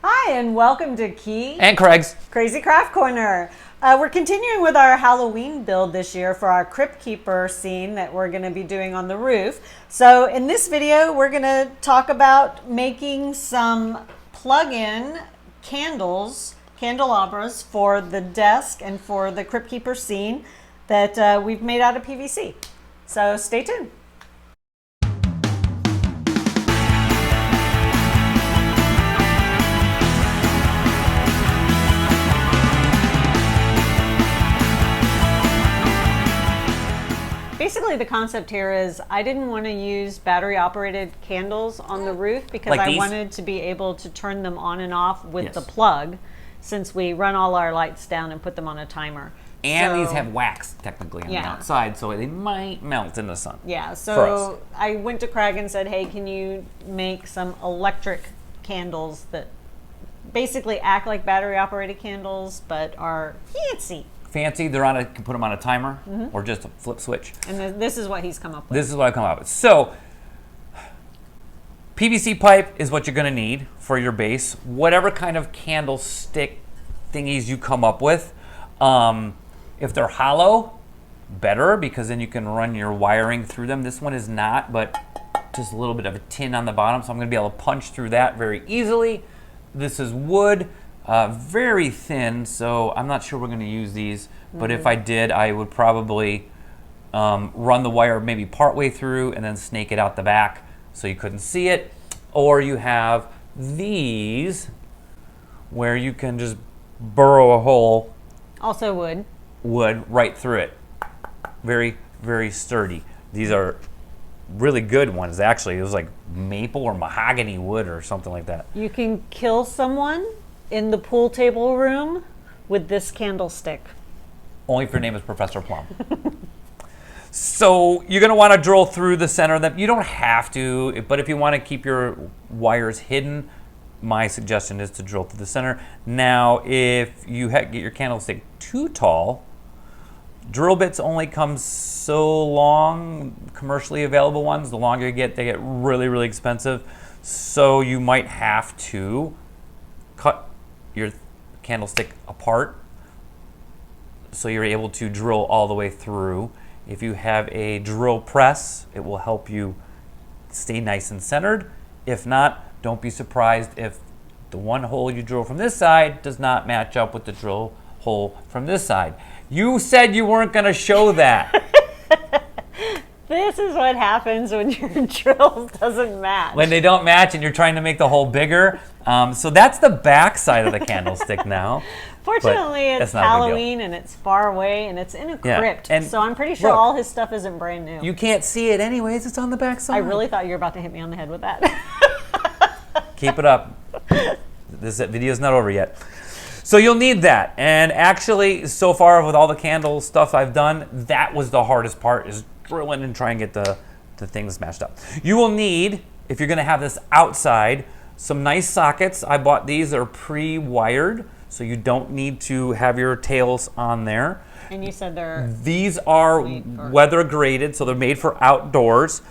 Hi, and welcome to Kie and Craig's Crazy Craft Corner. We're continuing with our Halloween build this year for our Crypt Keeper scene that we're going to be doing on the roof. So in this video, we're going to talk about making some plug-in candles, candelabras for the desk and for the Crypt Keeper scene that we've made out of PVC. So stay tuned. Basically, the concept here is I didn't want to use battery-operated candles on the roof because Like I these? wanted to be able to turn them on and off with Yes. the plug, since we run all our lights down and put them on a timer. and So- these have wax technically on the Yeah. outside, so they might melt in the sun. Yeah, For so I went to Craig and said, hey, can you make some electric candles that basically act like battery-operated candles but are fancy? Fancy, they're on a, can put them on a timer or just a flip switch. And this is what he's come up with. This is what I come up with. So, PVC pipe is what you're going to need for your base. Whatever kind of candlestick thingies you come up with. If they're hollow, better, because then you can run your wiring through them. This one is not, but just a little bit of a tin on the bottom, so I'm going to be able to punch through that very easily. This is wood, very thin, so I'm not sure we're going to use these, but if I did, I would probably run the wire maybe partway through and then snake it out the back so you couldn't see it. Or you have these where you can just burrow a hole, Also wood. wood, right through it. Very, very sturdy. These are really good ones, actually. It was like maple or mahogany wood or something like that. You can kill someone in the pool table room with this candlestick. Only if your name is Professor Plum. So you're going to want to drill through the center of them. You don't have to, but if you want to keep your wires hidden, my suggestion is to drill through the center. Now, if you get your candlestick too tall, drill bits only come so long, commercially available ones. The longer you get, they get really, really expensive. So you might have to cut your candlestick apart so you're able to drill all the way through. If you have a drill press, it will help you stay nice and centered. If not, don't be surprised if the one hole you drill from this side does not match up with the drill hole from this side. You said you weren't going to show that. This is what happens when your drill doesn't match. When they don't match and you're trying to make the hole bigger. So that's the back side of the candlestick now. Fortunately, But it's that's not a big deal. Halloween and it's far away and it's in a Yeah, crypt. and So I'm pretty sure look, all his stuff isn't brand new. You can't see it anyways. It's on the back side. I really thought you were about to hit me on the head with that. Keep it up. This video's not over yet. So you'll need that. And actually, so far with all the candle stuff I've done, that was the hardest part, is drilling and trying to get the things matched up. You will need, if you're gonna have this outside, some nice sockets. I bought these, they're pre-wired, so you don't need to have your tails on there. And you said they're... These are Made for- weather graded, so they're made for outdoors.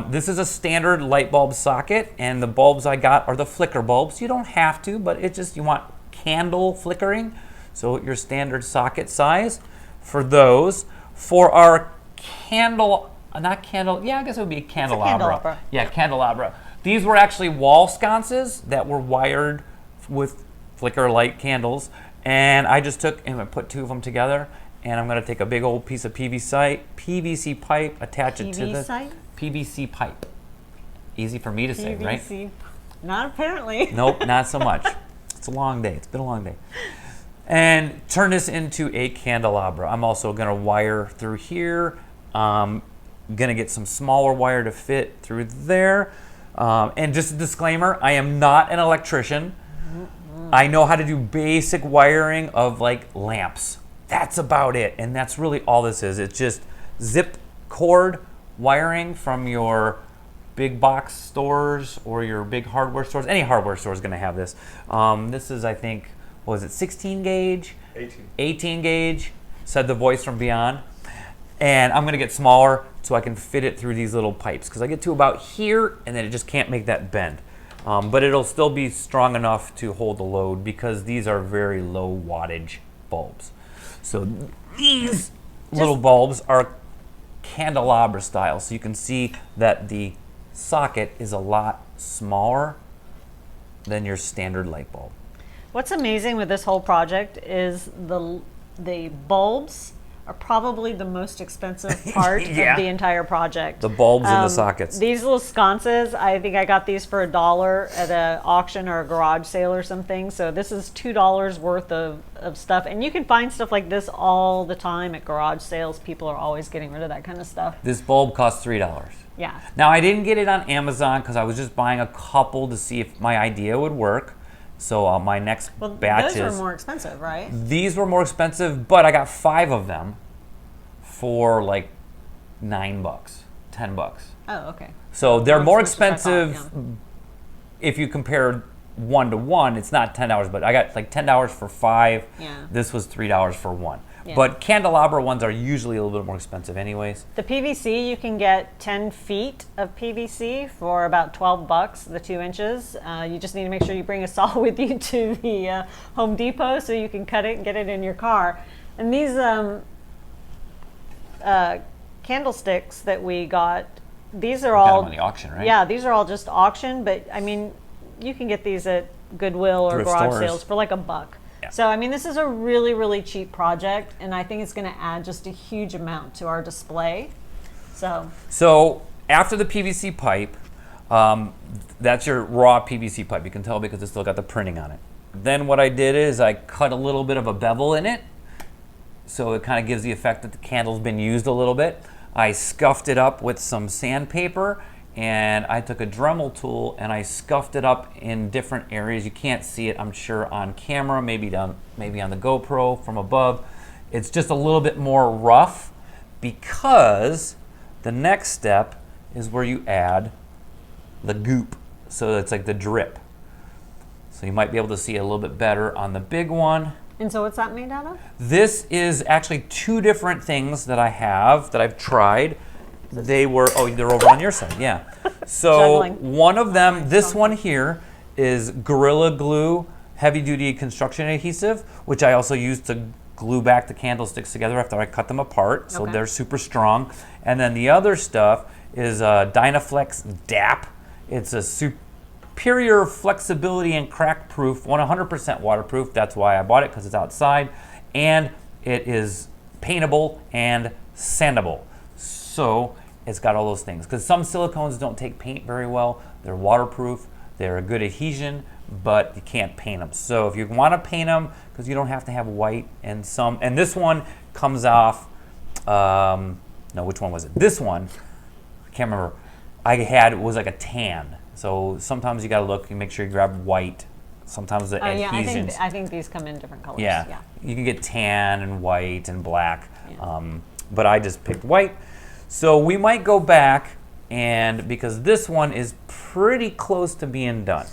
This is a standard light bulb socket, and the bulbs I got are the flicker bulbs. You don't have to, but it's just, you want candle flickering, so your standard socket size for those. For our candle, not candle, yeah, I guess it would be a candelabra. candelabra. Yeah, candelabra. These were actually wall sconces that were wired with flicker light candles, and I just took and I put two of them together, and I'm going to take a big old piece of PVC pipe, attach it to the PVC? PVC pipe. Easy for me to say, right? PVC. Not apparently. Nope, not so much. It's a long day. It's been a long day. And turn this into a candelabra. I'm also going to wire through here. Going to get some smaller wire to fit through there. And just a disclaimer, I am not an electrician. I know how to do basic wiring of like lamps. That's about it. And that's really all this is. It's just zip cord wiring from your big box stores or your big hardware stores. Any hardware store is going to have this. This is, I think, what was it, 16 gauge? 18 gauge, said the voice from beyond. And I'm going to get smaller so I can fit it through these little pipes, because I get to about here and then it just can't make that bend. but it'll still be strong enough to hold the load because these are very low wattage bulbs. So these little bulbs are Candelabra style, so you can see that the socket is a lot smaller than your standard light bulb. What's amazing with this whole project is the bulbs are probably the most expensive part Yeah. of the entire project. The bulbs and the sockets. These little sconces, I think I got these for $1 at an auction or a garage sale or something. So this is $2 worth of stuff. And you can find stuff like this all the time at garage sales. People are always getting rid of that kind of stuff. This bulb costs $3. Yeah. Now, I didn't get it on Amazon because I was just buying a couple to see if my idea would work. So my next batches. Those were more expensive, right? These were more expensive, but I got 5 of them for like $9, $10. Oh, okay. So they're more expensive than I expensive thought, if you compare 1 to 1. It's not $10, but I got like $10 for 5. Yeah. This was $3 for 1. Yeah. But Candelabra ones are usually a little bit more expensive anyways. The PVC, you can get 10 feet of PVC for about $12, the 2 inches. You just need to make sure you bring a saw with you to the Home Depot so you can cut it and get it in your car. And these candlesticks that we got, these are Got all them on the auction, right? Yeah, these are all just auction, but I mean, you can get these at Goodwill or Thrift garage stores. sales for like $1. Yeah. So, I mean, this is a really, really cheap project, and I think it's going to add just a huge amount to our display. So after the PVC pipe, that's your raw PVC pipe. You can tell because it's still got the printing on it. Then what I did is I cut a little bit of a bevel in it, so it kind of gives the effect that the candle's been used a little bit. I scuffed it up with some sandpaper, and I took a Dremel tool and I scuffed it up in different areas. You can't see it, I'm sure, on camera, maybe on the GoPro from above. It's just a little bit more rough because the next step is where you add the goop. So it's like the drip. So you might be able to see it a little bit better on the big one. And so what's that made out of? This is actually 2 different things that I have that I've tried. They're over on your side, yeah. So Juggling. one of them, this one here, is Gorilla Glue heavy duty construction adhesive, which I also use to glue back the candlesticks together after I cut them apart. So Okay. they're super strong. And then the other stuff is Dynaflex DAP. It's a superior flexibility and crack proof, 100% waterproof. That's why I bought it, because it's outside. And it is paintable and sandable. So it's got all those things. Because some silicones don't take paint very well. They're waterproof. They're a good adhesion, but you can't paint them. So if you want to paint them, because you don't have to have white and this one comes off, no, which one was it? This one, I can't remember. It was like a tan. So sometimes you got to look and make sure you grab white. Sometimes the adhesions. I think these come in different colors. Yeah, you can get tan and white and black, Yeah. but I just picked white. So we might go back, and because this one is pretty close to being done.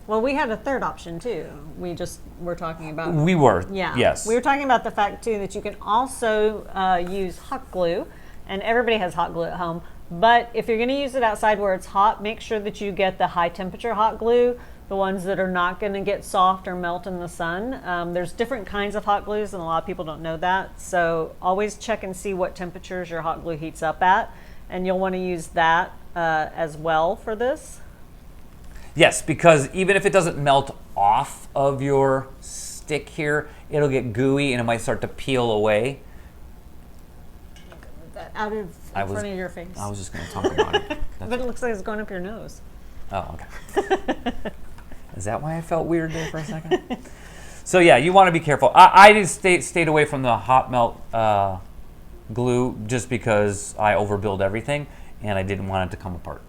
Well, we had a third option too. We're talking about. We were, Yeah. yes. We were talking about the fact too that you can also use hot glue, and everybody has hot glue at home. But if you're going to use it outside where it's hot, make sure that you get the high temperature hot glue, the ones that are not going to get soft or melt in the sun. There's different kinds of hot glues, and a lot of people don't know that. So always check and see what temperatures your hot glue heats up at, and you'll want to use that as well for this. Yes, because even if it doesn't melt off of your stick here, it'll get gooey and it might start to peel away. Out in front of your face. I was just going to talk about it. But it looks like it's going up your nose. Oh, okay. Is that why I felt weird there for a second? So yeah, you want to be careful. I just stayed away from the hot melt glue just because I overbuild everything and I didn't want it to come apart.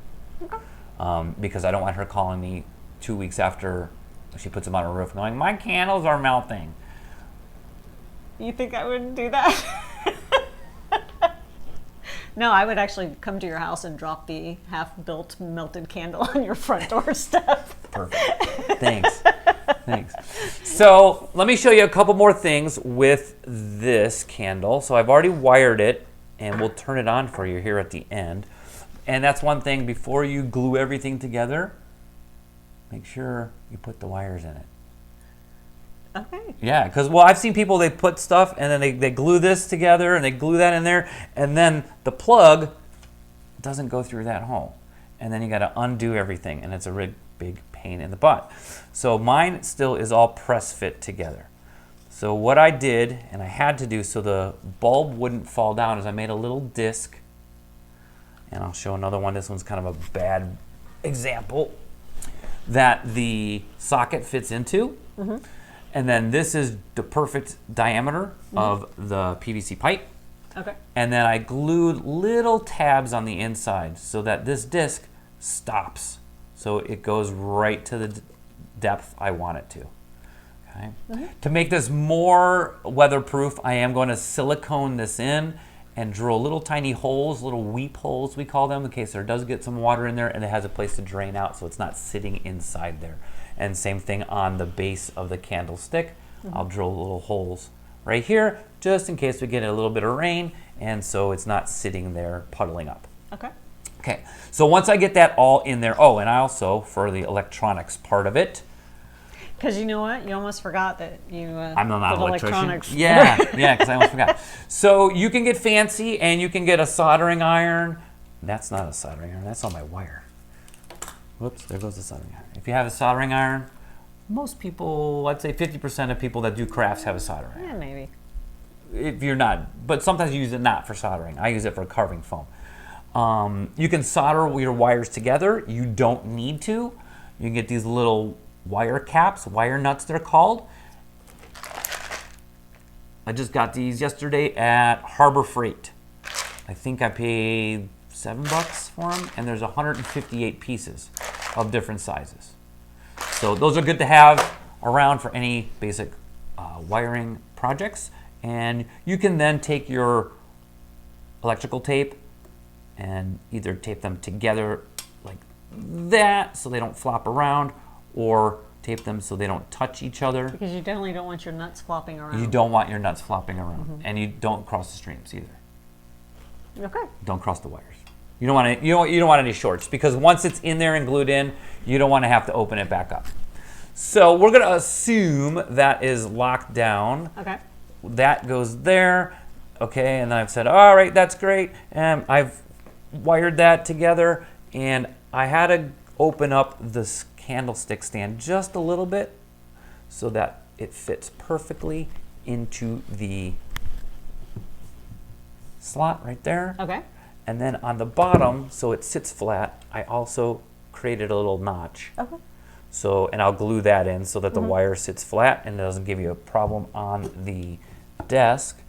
Okay. Because I don't want her calling me 2 weeks after she puts them on her roof going, my candles are melting. You think I would do that? No, I would actually come to your house and drop the half-built melted candle on your front doorstep. Perfect. Thanks. Thanks. So let me show you a couple more things with this candle. So I've already wired it, and we'll turn it on for you here at the end. And that's one thing, before you glue everything together, make sure you put the wires in it. Okay. Yeah, because, well, I've seen people, they put stuff and then they glue this together and they glue that in there, and then the plug doesn't go through that hole. And then you got to undo everything, and it's a really big pain in the butt. So mine still is all press fit together. So what I did, and I had to do so the bulb wouldn't fall down, is I made a little disc. And I'll show another one. This one's kind of a bad example that the socket fits into. Mm-hmm. And then this is the perfect diameter of the PVC pipe. Okay. And then I glued little tabs on the inside so that this disc stops. So it goes right to the depth I want it to. Okay. Mm-hmm. To make this more weatherproof, I am going to silicone this in and drill little tiny holes, little weep holes we call them, in case there does get some water in there and it has a place to drain out so it's not sitting inside there. And same thing on the base of the candlestick. Mm-hmm. I'll drill little holes right here just in case we get a little bit of rain, and so it's not sitting there puddling up. Okay. Okay, so once I get that all in there, oh, and I also, for the electronics part of it, because you know what? You almost forgot that you I'm not an electrician. Electronics. Yeah, because I almost forgot. So you can get fancy and you can get a soldering iron. That's not a soldering iron, that's on my wire. Whoops, there goes the soldering iron. If you have a soldering iron, most people, I'd say 50% of people that do crafts have a soldering iron. Yeah, maybe. If you're not, but sometimes you use it not for soldering. I use it for carving foam. You can solder your wires together. You don't need to. You can get these little wire caps, wire nuts they're called. I just got these yesterday at Harbor Freight. I think I paid $7 for them, and there's 158 pieces of different sizes. So those are good to have around for any basic wiring projects. And you can then take your electrical tape and either tape them together like that so they don't flop around, or tape them so they don't touch each other. Because you definitely don't want your nuts flopping around. You don't want your nuts flopping around, and you don't cross the streams either. Okay. Don't cross the wires. You don't want you don't want any shorts, because once it's in there and glued in, you don't want to have to open it back up. So we're going to assume that is locked down. Okay. That goes there. Okay, and then I've said, all right, that's great. And I've wired that together, and I had to open up this candlestick stand just a little bit so that it fits perfectly into the slot right there. Okay. And then on the bottom, so it sits flat, I also created a little notch. Okay. So, and I'll glue that in so that the wire sits flat and doesn't give you a problem on the desk.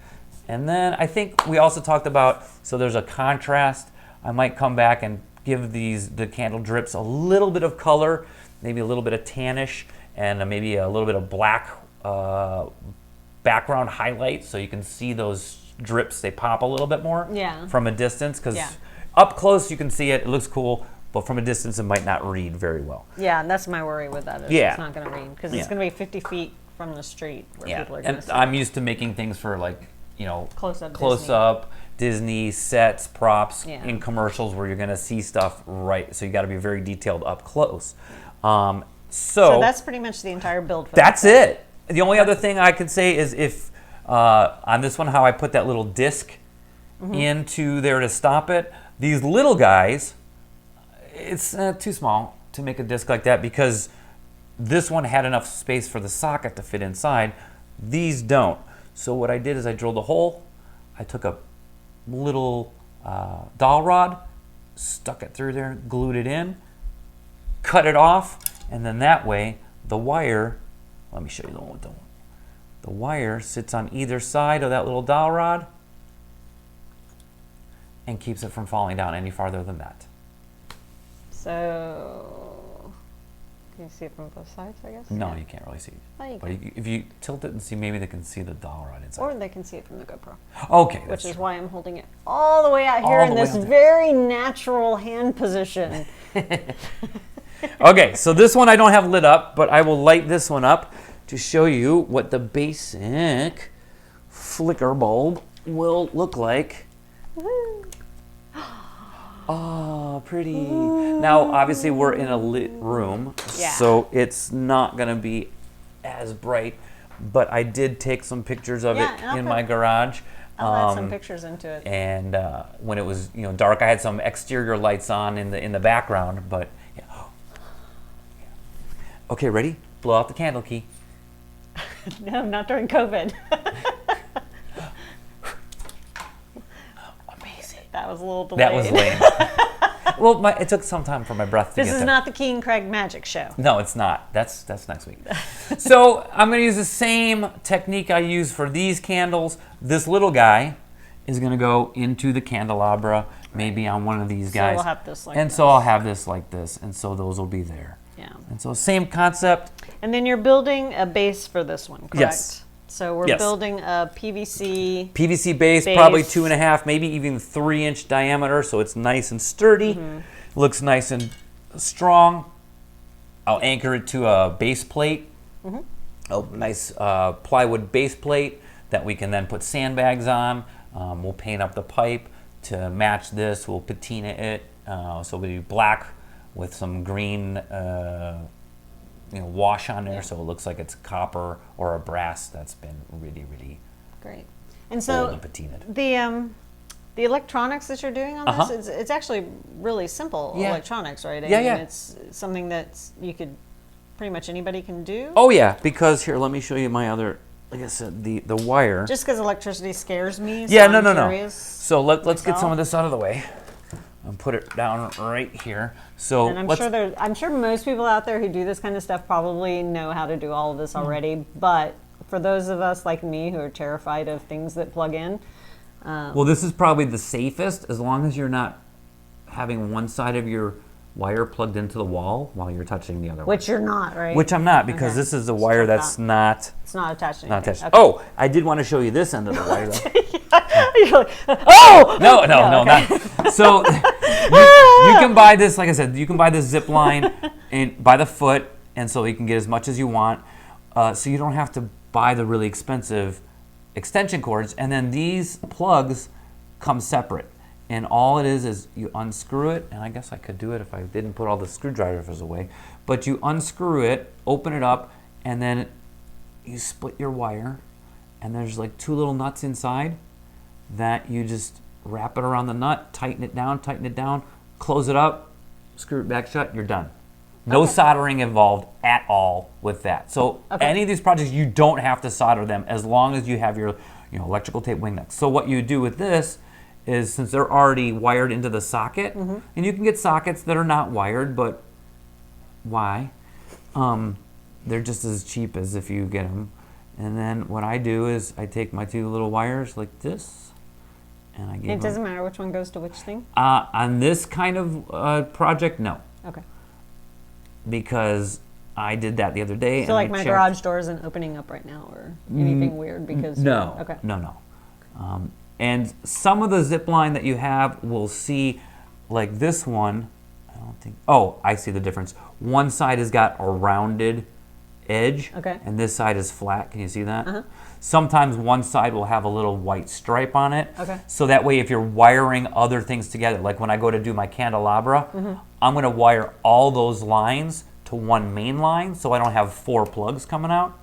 And then I think we also talked about, so there's a contrast. I might come back and give the candle drips a little bit of color, maybe a little bit of tannish, and maybe a little bit of black background highlight, so you can see those drips. They pop a little bit more from a distance, because up close you can see it looks cool, but from a distance it might not read very well. Yeah, and that's my worry with that. It's not going to read, because it's going to be 50 feet from the street where people are going to see. I'm used to making things for, like, you know, close up Disney sets, props in commercials where you're going to see stuff right. So you got to be very detailed up close. So that's pretty much the entire build. For that's it. The only other thing I could say is if on this one, how I put that little disc into there to stop it. These little guys, it's too small to make a disc like that, because this one had enough space for the socket to fit inside. These don't. So what I did is I drilled a hole. I took a little dowel rod, stuck it through there, glued it in, cut it off, and then that way the wire, let me show you the one with the wire sits on either side of that little dowel rod and keeps it from falling down any farther than that. So, can you see it from both sides, I guess? No, you can't really see it. Oh, you but if you tilt it and see, maybe they can see the dowel rod inside. Or they can see it from the GoPro. Okay. Which is why I'm holding it all the way out here in this very natural hand position. Okay, so this one I don't have lit up, but I will light this one up to show you what the basic flicker bulb will look like. Oh, pretty. Now, obviously, we're in a lit room, Yeah. so it's not going to be as bright. But I did take some pictures of Yeah, it and in my garage. I'll add some pictures into it. And when it was dark, I had some exterior lights on in the background. But yeah. Okay, ready? Blow out the candle, Kie. No, not during COVID. Amazing. That was a little delayed. That was lame. Well, it took some time for my breath to This get is there. not the Kie Craig magic show. No, it's not. That's next week. So I'm going to use the same technique I use for these candles. This little guy is going to go into the candelabra, maybe on one of these guys. So we'll have this like and this. so I'll have this like this, and so those will be there. Yeah. And so same concept. And then you're building a base for this one, correct? Yes. So we're Yes. building a PVC. PVC base, probably 2.5, maybe even 3-inch diameter, so it's nice and sturdy. Looks nice and strong. I'll anchor it to a base plate, a nice plywood base plate that we can then put sandbags on. We'll paint up the pipe to match this. We'll patina it, so we'll do black with some green wash on there, so it looks like it's copper or a brass that's been really, really Great. And old so and patinaed. the electronics that you're doing on this, it's actually really simple electronics, right? I mean, it's something that you could, pretty much anybody can do. Oh yeah, because here, let me show you my other, like I said, the wire. Just because electricity scares me. Yeah, so no. I'm curious. So let's get some myself. of this out of the way and put it down right here. So And I'm sure most people out there who do this kind of stuff probably know how to do all of this already. But for those of us like me who are terrified of things that plug in, well, this is probably the safest as long as you're not having one side of your wire plugged into the wall while you're touching the other one. which you're not, right? Which I'm not, because Okay. this is a wire that's not It's not attached to not anything. attached. Okay. Oh, I did want to show you this end of the wire though. You're like, oh! No, okay. not. So you can buy this, like I said, you can buy this zip line by the foot, and so you can get as much as you want. So you don't have to buy the really expensive extension cords. And then these plugs come separate. And all it is you unscrew it, and I guess I could do it if I didn't put all the screwdrivers away. But you unscrew it, open it up, and then you split your wire, and there's like 2 little nuts inside that you just wrap it around the nut, tighten it down, close it up, screw it back shut, you're done. No soldering involved at all with that. So any of these projects, you don't have to solder them as long as you have your electrical tape wing nuts. So what you do with this is, since they're already wired into the socket, and you can get sockets that are not wired, but why? They're just as cheap as if you get them. And then what I do is I take my 2 little wires like this, and I give It doesn't matter which one goes to which thing? on this kind of project, no. Okay. Because I did that the other day. So like my garage door isn't opening up right now or anything weird because... No. Okay. No. And some of the zip line that you have will see, like this one, I don't think, oh, I see the difference. One side has got a rounded edge, and this side is flat. Can you see that? Sometimes one side will have a little white stripe on it. So that way if you're wiring other things together, like when I go to do my candelabra, I'm going to wire all those lines to one main line so I don't have 4 plugs coming out.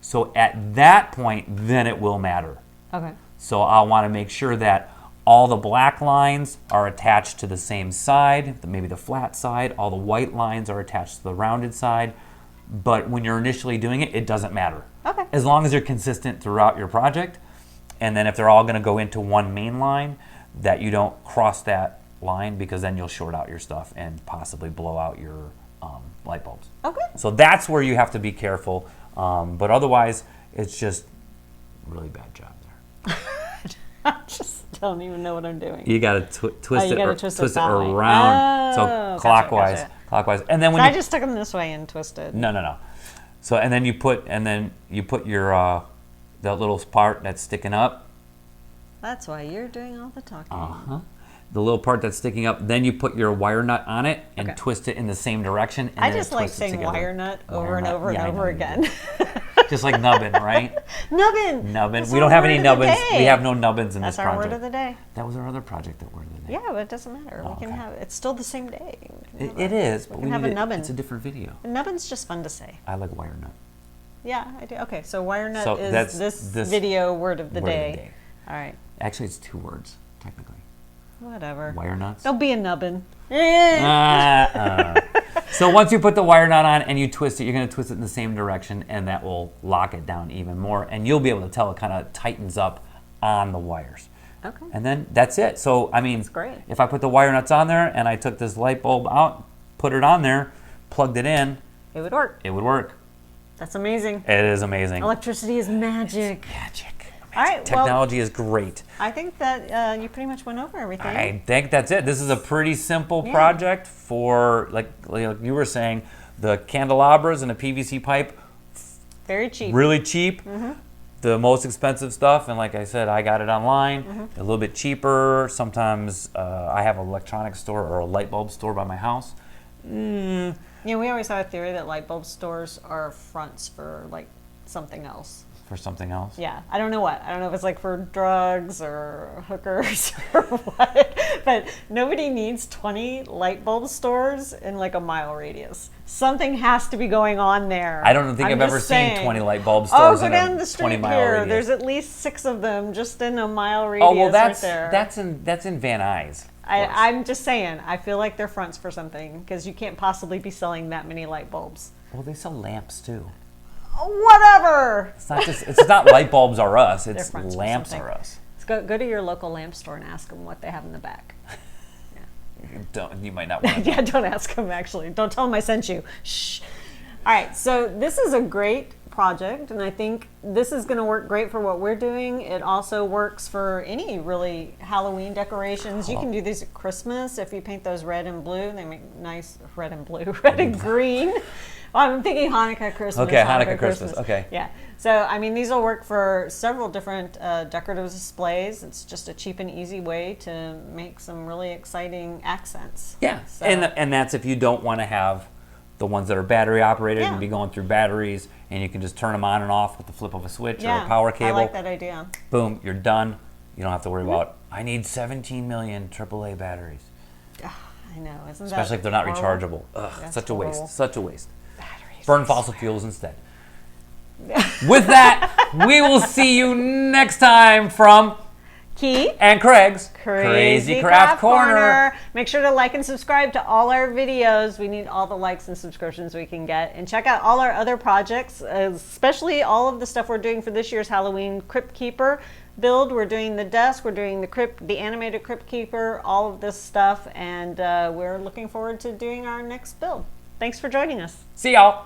So at that point, then it will matter. So I'll want to make sure that all the black lines are attached to the same side, maybe the flat side. All the white lines are attached to the rounded side. But when you're initially doing it, it doesn't matter. As long as you're consistent throughout your project. And then if they're all going to go into one main line, that you don't cross that line, because then you'll short out your stuff and possibly blow out your light bulbs. So that's where you have to be careful. But otherwise, it's just really bad job there. I just don't even know what I'm doing. You got to twist it that way. around, so Gotcha, clockwise, gotcha. clockwise, and then when I just took them this way and twisted. No. So and then you put your the little part that's sticking up. That's why you're doing all the talking. The little part that's sticking up. Then you put your wire nut on it and twist it in the same direction. And I then just it like twists it saying together. wire nut over and over and Yeah, I over know you again. do. Just like nubbin, right? Nubbin. Nubbin. That's We our don't have word any of the nubbins. day. We have no nubbins in That's this our project. word of the day. That was our other project, that word of the day. Yeah, but it doesn't matter. Oh, We can okay. have it's still the same day. It is, but We we can have need a nubbin. It's a different video. A nubbin's just fun to say. I like wire nut. Yeah, I do. Okay, so wire nut So is that's this video word of the word of day. the day. All right. Actually, it's 2 words, technically. Whatever. Wire nuts. Don't be a nubbin. So once you put the wire nut on and you twist it, you're going to twist it in the same direction, and that will lock it down even more. And you'll be able to tell it kind of tightens up on the wires. Okay. And then that's it. So, I mean, That's great. if I put the wire nuts on there and I took this light bulb out, put it on there, plugged it in, It would work. it would work. That's amazing. It is amazing. Electricity is magic. Magic. All right. Technology is great. Well, I think that you pretty much went over everything. I think that's it. This is a pretty simple Yeah. project for, like you were saying, the candelabras and a PVC pipe. Very cheap. Really cheap. The most expensive stuff, and like I said, I got it online. A little bit cheaper. Sometimes I have an electronics store or a light bulb store by my house. Yeah, we always have a theory that light bulb stores are fronts for like something else. For something else. Yeah, I don't know what. I don't know if it's like for drugs or hookers or what. But nobody needs 20 light bulb stores in like a mile radius. Something has to be going on there. I don't think I'm I've ever just seen saying. 20 light bulb Oh, stores go in down a the 20 street mile here. radius. There's at least 6 of them just in a mile radius. Oh well, that's right there. that's in Van Nuys. I'm just saying. I feel like they're fronts for something because you can't possibly be selling that many light bulbs. Well, they sell lamps too. Whatever. It's not light bulbs are us. It's fronts for lamps something. are us. Let's go to your local lamp store and ask them what they have in the back. You might not want to. Yeah, don't ask them actually. Don't tell them I sent you. Shh. All right, so this is a great project, and I think this is going to work great for what we're doing. It also works for any really Halloween decorations. You can do these at Christmas if you paint those red and blue. They make nice red and blue, red and green. Well, I'm thinking Hanukkah, Christmas. Okay, Hanukkah, Christmas. Okay. Yeah. So, I mean, these will work for several different decorative displays. It's just a cheap and easy way to make some really exciting accents. Yeah, So, and that's if you don't want to have the ones that are battery operated Yeah. and be going through batteries, and you can just turn them on and off with the flip of a switch or yeah, a power cable. I like that idea. Boom, you're done. You don't have to worry about, I need 17 million AAA batteries. I know, isn't that Especially if they're not horrible? rechargeable. Ugh, That's such a waste. horrible. Such a waste. Batteries. Burn fossil fuels instead. With that, we will see you next time from Kie and Craig's Crazy Craft Corner. Make sure to like and subscribe to all our videos. We need all the likes and subscriptions we can get. And check out all our other projects, especially all of the stuff we're doing for this year's Halloween Crypt Keeper build. We're doing the desk, we're doing the animated Crypt Keeper, all of this stuff. And we're looking forward to doing our next build. Thanks for joining us. See y'all.